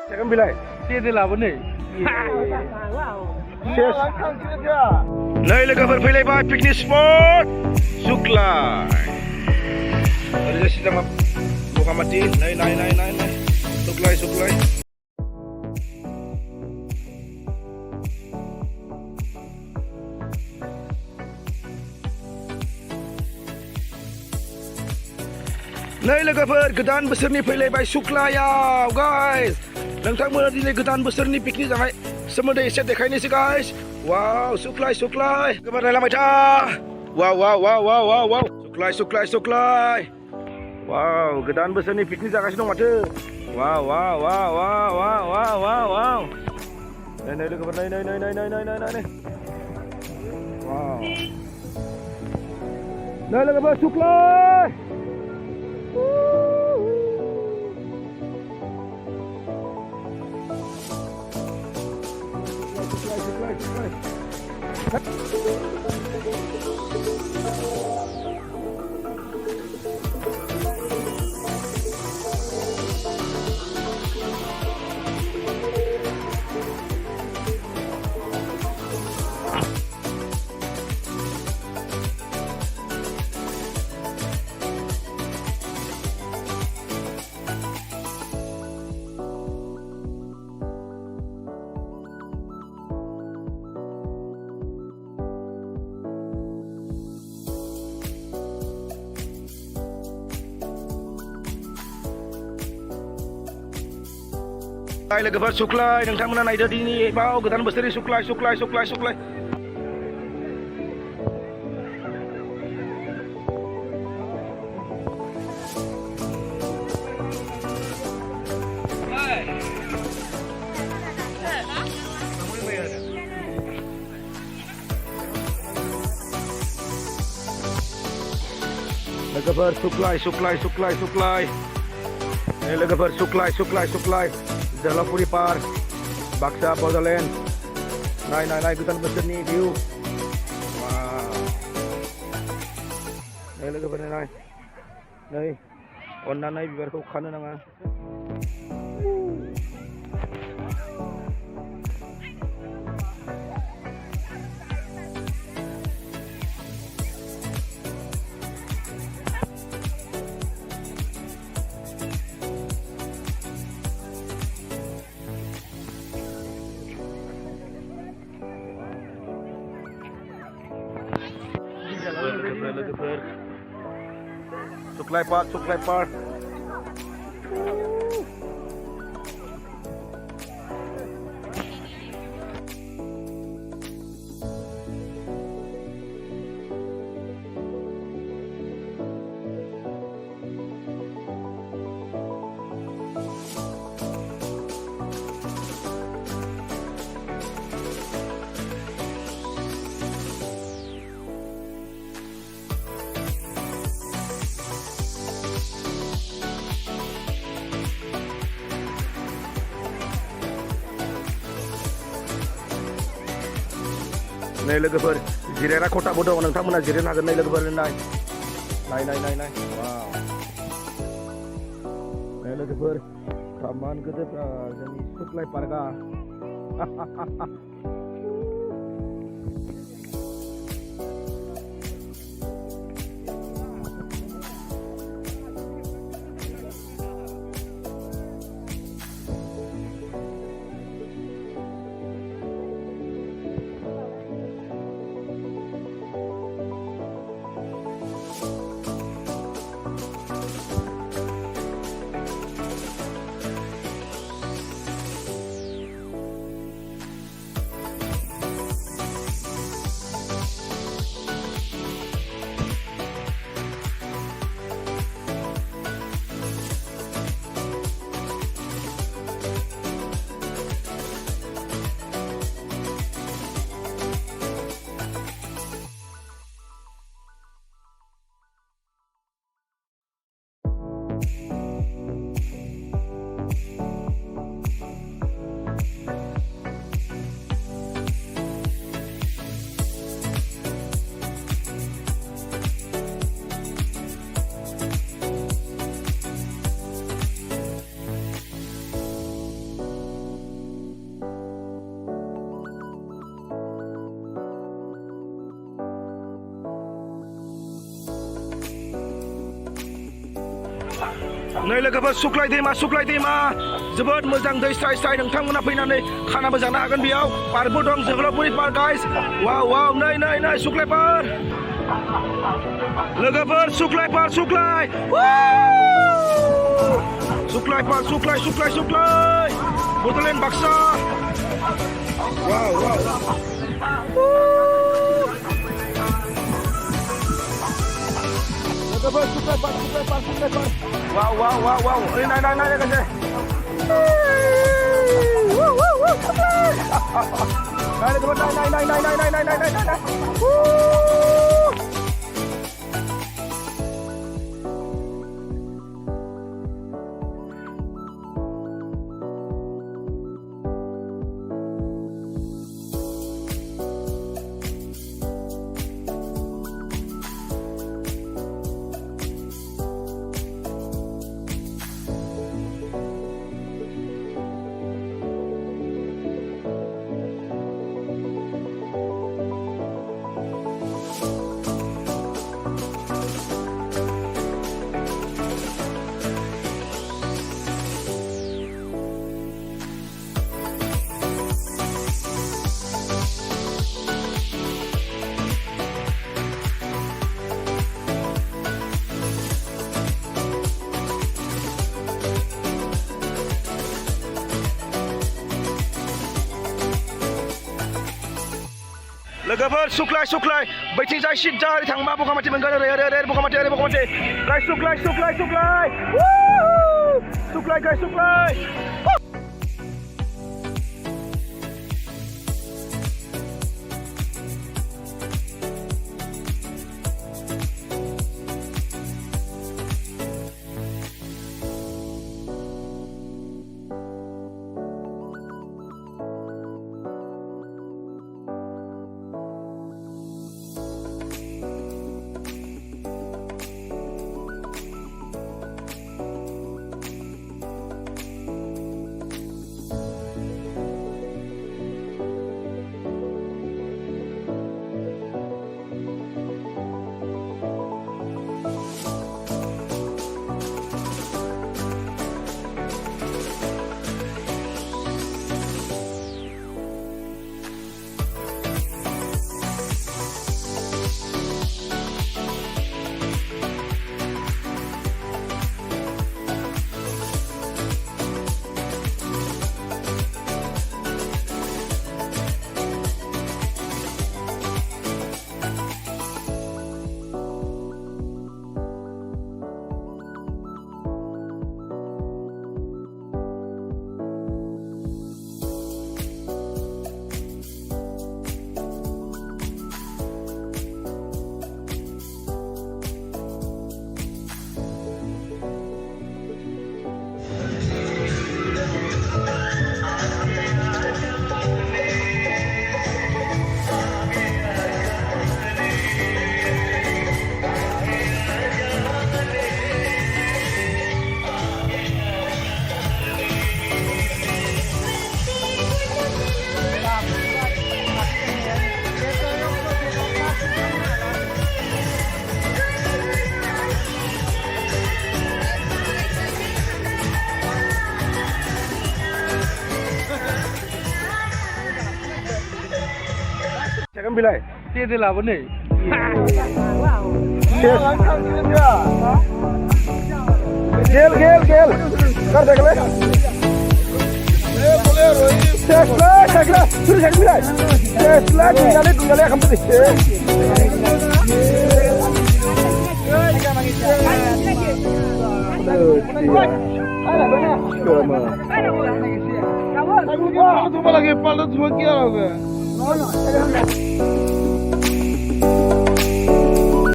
Saya kan bilai. Dia lah benda. Naina Lwgwfwr pilih by picnic spot Suklai. Ada jadi sama buka mati. Naina. Suklai. Naina Lwgwfwr godan बोसोरनि फैलाय by Suklai guys. नोंथांमोना दिनै गोदान बोसोरनि picnic जानाय सोमोन्दै एसे देखायनोसै guys. Wow, Suklai. Kabar naik ta. Wow. Suklai. Wow, godan बोसोरनि picnic जागासिनो दं माथो. Wow. Naina Lwgwfwr naik. Wow. Naina Lwgwfwr Suklai. Naina Lwgwfwr Suklai, नोंथांमोना नायदो दिनै बाव गोदान बोसोरनि Suklai. Lwgwfwr Suklai. Naina Lwgwfwr Suklai. Jwhwlaophuri Park, Baksa, Bodoland. Naik godan बोसोरनि view. Wow. Naina Lwgwfwr naik. Nei, Onnanwi bibarखौ खानो नाङा. Lwgwfwr Suklai Park. Naina Lwgwfwr जिरायग्रा खथाबो दं नोंथांमोना जिरायनो हागोन Naina Lwgwfwr नाय. Wow. Naina Lwgwfwr taman gedor जोंनि Suklai Parkआ. नै लोगोफोर सुक्लाय दैमा जोबोद मोजां दै स्राय स्राय नोंथांमोना फैनानै खानाबो जानो हागोन बेयाव पार्कबो दं जोहोलावफुरि पार्क गाइस वाव वाव नै सुक्लाय पार्क लोगोफोर सुक्लाय पार्क सुक्लाय पार्क सुक्लाय बड'लेण्ड बाक्सा वाव वाव लोगोफोर सुक्लाय पार्क वाव वाव वाव वाव ओरै नाय लोगोसे नाय लोगोफोर नाय लोगोफोर सुक्लाय बैथिंजाय सिद्दा ओरै थांबा बगामाथि मोनगोन ओरै बगामाथि गाइस सुक्लाय Jangan bilai. Dia lah benda. Gel. Kar deख ले. Tekla. Suruh jangan bilai. Tekla tinggalnya kamu tuh. Kamu lagi palut semua kira apa? No.